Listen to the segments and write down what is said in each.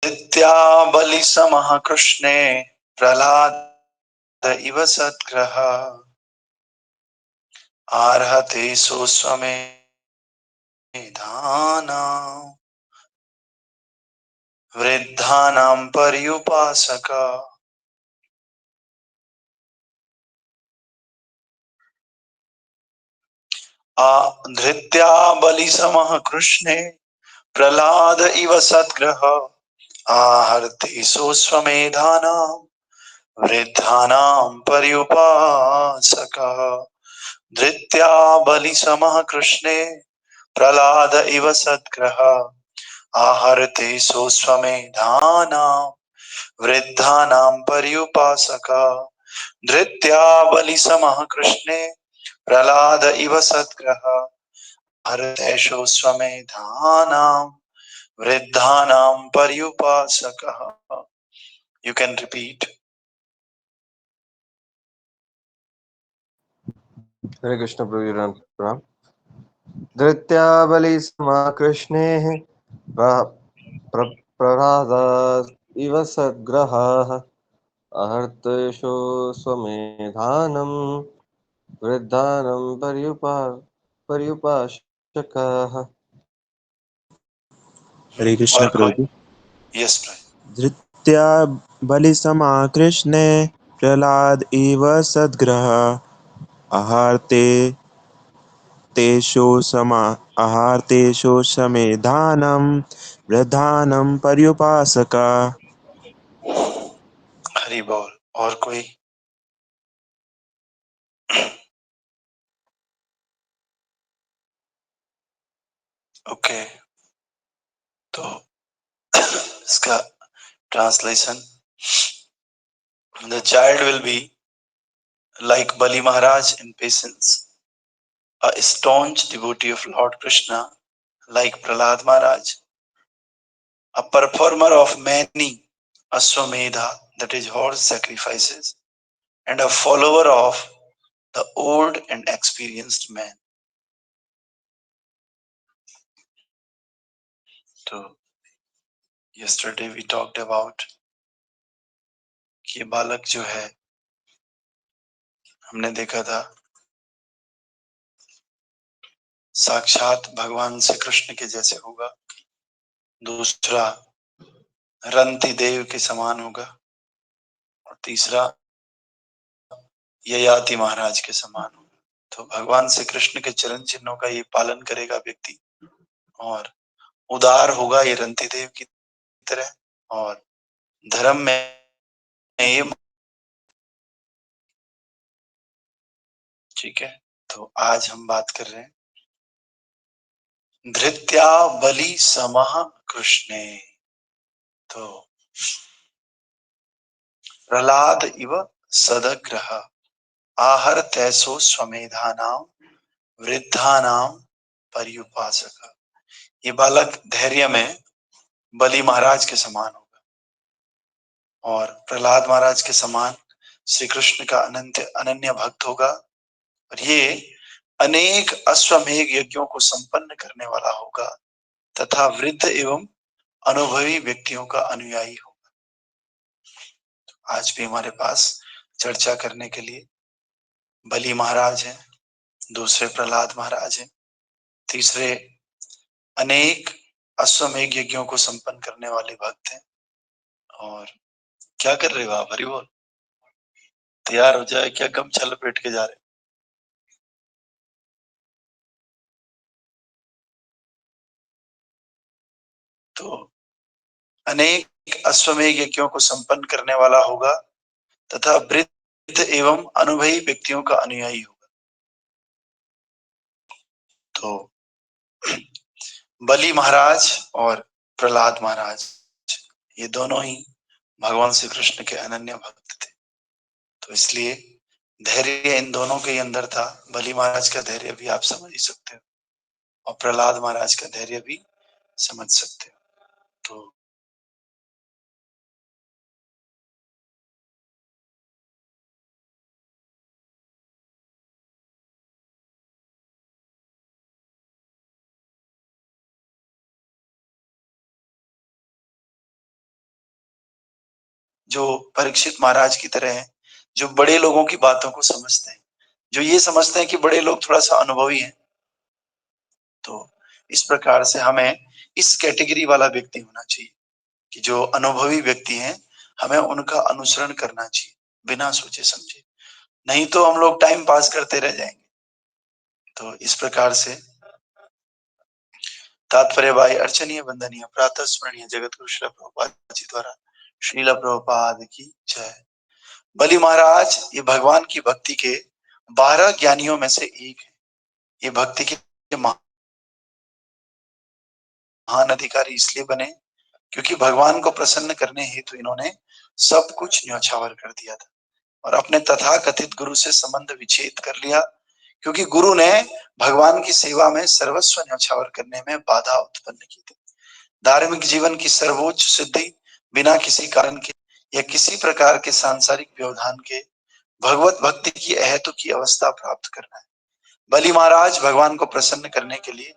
नित्या बलि समः कृष्णे प्रह्लाद इव सद्ग्रह आर्हते सोऽस्वमेधानां वृद्धानां पर्युपासक। धृत्या बलि समः कृष्णे प्रह्लाद इव सद्ग्रह आहर्ति सोऽस्वमेधानां वृद्धानां पर्युपासकः। धृत्या बलि समः कृष्णे प्रह्लाद इव सद्ग्रह आहर्ते सोऽस्वमेधानां वृद्धानां पर्युपासकः। धृत्या बलि समः कृष्णे प्रह्लाद इव सद्ग्रह आहर्ते सोऽस्वमेधानां वृद्धानां पर्युपासकः। You can repeat. हरे कृष्ण प्रणाम। धृत्या बलि समा कृष्णेः प्रह्लाद इव सद्ग्रहाः अहर्तेषु स्वमेधानं वृद्धानं पर्युपासकाः। हरे कृष्ण और कोई? प्रभु। Yes, Pray. धृत्या बलिसमा कृष्णे प्रह्लाद इव सद्ग्रह आहार्ते तेषु समेधानं वृद्धानं पर्युपासका। हरि बोल। और कोई? ओके, तो इसका translation, the child will be like Bali Maharaj in patience, a staunch devotee of Lord Krishna like Prahlad Maharaj, a performer of many Aswamedha, that is horse sacrifices, and a follower of the old and experienced man. So yesterday we talked about कि ये बालक जो है, हमने देखा था साक्षात भगवान श्री कृष्ण के जैसे होगा, दूसरा रंति देव के समान होगा, और तीसरा ययाति महाराज के समान होगा। तो भगवान श्री कृष्ण के चरण चिन्हों का ये पालन करेगा व्यक्ति, और उदार होगा ये रंति देव की तरह, और धर्म में ये, ठीक है। तो आज हम बात कर रहे हैं धृत्या बलि समः कृष्णे। तो प्रह्लाद इव सदग्रह आहर तैसो स्वमेधानां वृद्धानां पर्युपासक। ये बालक धैर्य में बलि महाराज के समान होगा, और प्रह्लाद महाराज के समान श्री कृष्ण का अनन्य भक्त होगा, और ये अनेक अश्वमेघ यज्ञों को संपन्न करने वाला होगा तथा वृद्ध एवं अनुभवी व्यक्तियों का अनुयायी होगा। आज भी हमारे पास चर्चा करने के लिए बलि महाराज हैं, दूसरे प्रह्लाद महाराज हैं, तीसरे अनेक अश्वमेघ यज्ञों को संपन्न करने वाले भक्त हैं। और क्या कर रहे हो आप? हरि बोल। तैयार हो जाए क्या? गमछा लपेट के जा रहे? तो अनेक अश्वमेघ यज्ञों को संपन्न करने वाला होगा तथा वृद्ध एवं अनुभवी व्यक्तियों का अनुयायी होगा। तो बलि महाराज और प्रह्लाद महाराज, ये दोनों ही भगवान श्री कृष्ण के अनन्य भक्त थे। तो इसलिए धैर्य इन दोनों के अंदर था। बलि महाराज का धैर्य भी आप समझ ही सकते हो, और प्रह्लाद महाराज का धैर्य भी समझ सकते हो। तो जो परीक्षित महाराज की तरह हैं, जो बड़े लोगों की बातों को समझते हैं, जो ये समझते हैं कि बड़े लोग थोड़ा सा अनुभवी हैं। तो इस प्रकार से हमें इस कैटेगरी वाला व्यक्ति होना चाहिए कि जो अनुभवी व्यक्ति हैं, हमें उनका अनुसरण करना चाहिए बिना सोचे समझे, नहीं तो हम लोग टाइम पास करते रह जाएंगे। तो इस प्रकार से तात्पर्य भाई अर्चनीय वंदनीय प्रातः स्मरणीय जगत गुरु श्रील प्रभुपाद जी द्वारा श्रील प्रभुपाद की जय। बलि महाराज ये भगवान की भक्ति के 12 ज्ञानियों में से एक है। ये भक्ति के महान अधिकारी इसलिए बने क्योंकि भगवान को प्रसन्न करने हेतु इन्होंने सब कुछ न्यौछावर कर दिया था और अपने तथाकथित गुरु से संबंध विच्छेद कर लिया, क्योंकि गुरु ने भगवान की सेवा में सर्वस्व न्यौछावर करने में बाधा उत्पन्न की थी। धार्मिक जीवन की सर्वोच्च सिद्धि बिना किसी कारण के या किसी प्रकार के सांसारिक व्यवधान के भगवत भक्ति की अहेतु की अवस्था प्राप्त करना है। बलि महाराज भगवान को प्रसन्न करने के लिए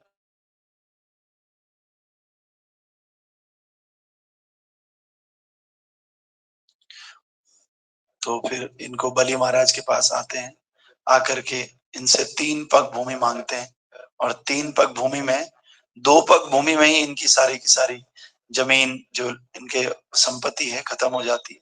तो फिर इनको बलि महाराज के पास आते हैं, आकर के इनसे 3 पग भूमि मांगते हैं और 3 पग भूमि में 2 पग भूमि में ही इनकी सारी की सारी जमीन जो इनके संपत्ति है खत्म हो जाती है।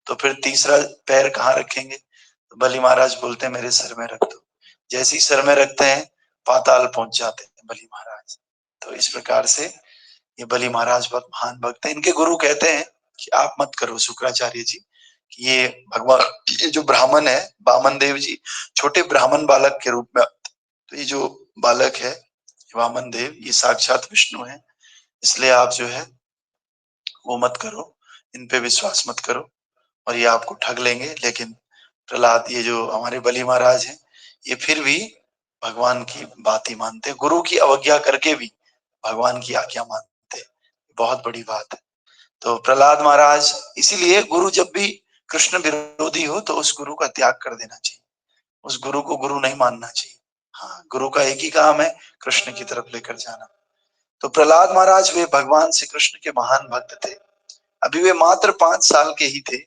तो फिर तीसरा पैर कहाँ रखेंगे? तो बलि महाराज बोलते हैं मेरे सर में रख दो। जैसे ही सर में रखते हैं पाताल पहुंच जाते हैं बलि महाराज। तो इस प्रकार से ये बलि महाराज बहुत महान भक्त है। इनके गुरु कहते हैं कि आप मत करो शुक्राचार्य जी, कि ये भगवान ये जो ब्राह्मण है वामन देव जी छोटे ब्राह्मण बालक के रूप में, तो ये जो बालक है वामन देव ये साक्षात विष्णु है, इसलिए आप जो है वो मत करो, इन पे विश्वास मत करो और ये आपको ठग लेंगे। लेकिन प्रहलाद ये जो हमारे बलि महाराज हैं ये फिर भी भगवान की बात ही मानते, गुरु की अवज्ञा करके भी भगवान की आज्ञा मानते, बहुत बड़ी बात है। तो प्रहलाद महाराज इसीलिए गुरु जब भी कृष्ण विरोधी हो तो उस गुरु का त्याग कर देना चाहिए, उस गुरु को गुरु नहीं मानना चाहिए। हाँ, गुरु का एक ही काम है कृष्ण की तरफ लेकर जाना। तो प्रहलाद महाराज वे भगवान श्री कृष्ण के महान भक्त थे। अभी वे मात्र 5 साल के ही थे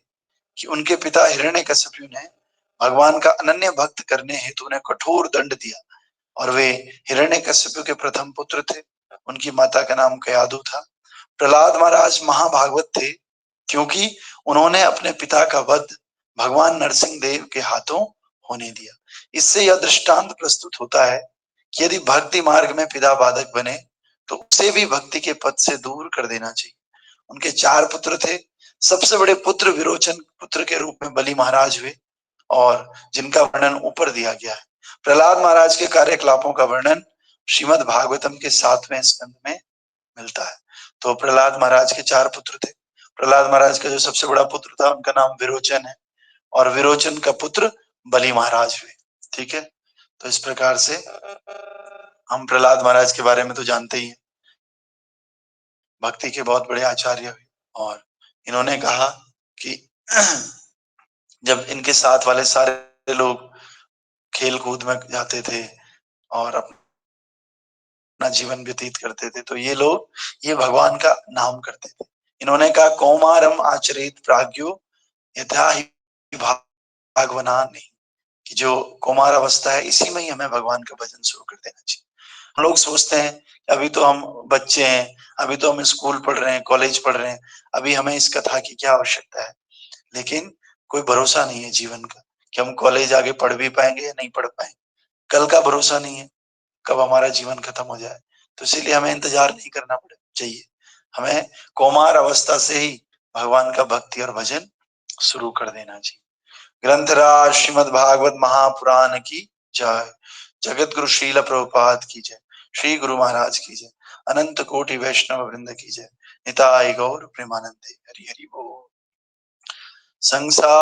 कि उनके पिता हिरण्यकशिपु ने भगवान का अनन्य भक्त करने हेतु उन्हें कठोर दंड दिया और वे हिरण्यकशिपु के प्रथम पुत्र थे। उनकी माता का नाम कयादु था। प्रहलाद महाराज महाभागवत थे क्योंकि उन्होंने अपने पिता का वध भगवान नरसिंह देव के हाथों होने दिया। इससे यह दृष्टांत प्रस्तुत होता है कि यदि भक्ति मार्ग में पिता बाधक बने तो उसे भी भक्ति के पद से दूर कर देना चाहिए। उनके 4 पुत्र थे। सबसे बड़े पुत्र विरोचन पुत्र के रूप में बलि महाराज हुए और जिनका वर्णन ऊपर दिया गया है। प्रहलाद महाराज के कार्यकलापों का वर्णन श्रीमद् भागवतम के 7वें स्कंद में मिलता है। तो प्रहलाद महाराज के 4 पुत्र थे। प्रहलाद महाराज का जो सबसे बड़ा पुत्र था उनका नाम विरोचन है और विरोचन का पुत्र बलि महाराज हुए। ठीक है, तो इस प्रकार से हम प्रहलाद महाराज के बारे में तो जानते ही हैं, भक्ति के बहुत बड़े आचार्य हुए। और इन्होंने कहा कि जब इनके साथ वाले सारे लोग खेल कूद में जाते थे और अपना जीवन व्यतीत करते थे तो ये लोग ये भगवान का नाम करते थे। इन्होंने कहा कौमारम आचरित प्राज्ञो यथा ही भागवना नहीं, कि जो कुमार अवस्था है इसी में ही हमें भगवान का भजन शुरू कर देना चाहिए। हम लोग सोचते हैं अभी तो हम बच्चे हैं, अभी तो हम स्कूल पढ़ रहे हैं, कॉलेज पढ़ रहे हैं, अभी हमें इस कथा की क्या आवश्यकता है। लेकिन कोई भरोसा नहीं है जीवन का कि हम कॉलेज आगे पढ़ भी पाएंगे या नहीं पढ़ पाएंगे। कल का भरोसा नहीं है कब हमारा जीवन खत्म हो जाए। तो इसीलिए हमें इंतजार नहीं करना चाहिए, हमें कौमार अवस्था से ही भगवान का भक्ति और भजन शुरू कर देना चाहिए। ग्रंथराज श्रीमद् भागवत महापुराण की जय। जगत गुरु श्रील प्रभुपाद की जय। श्री गुरु महाराज की जय। अनंत कोटि वैष्णव वृंद की जय। निताय गौर प्रेमानंदे। हरि हरि बोल। संसार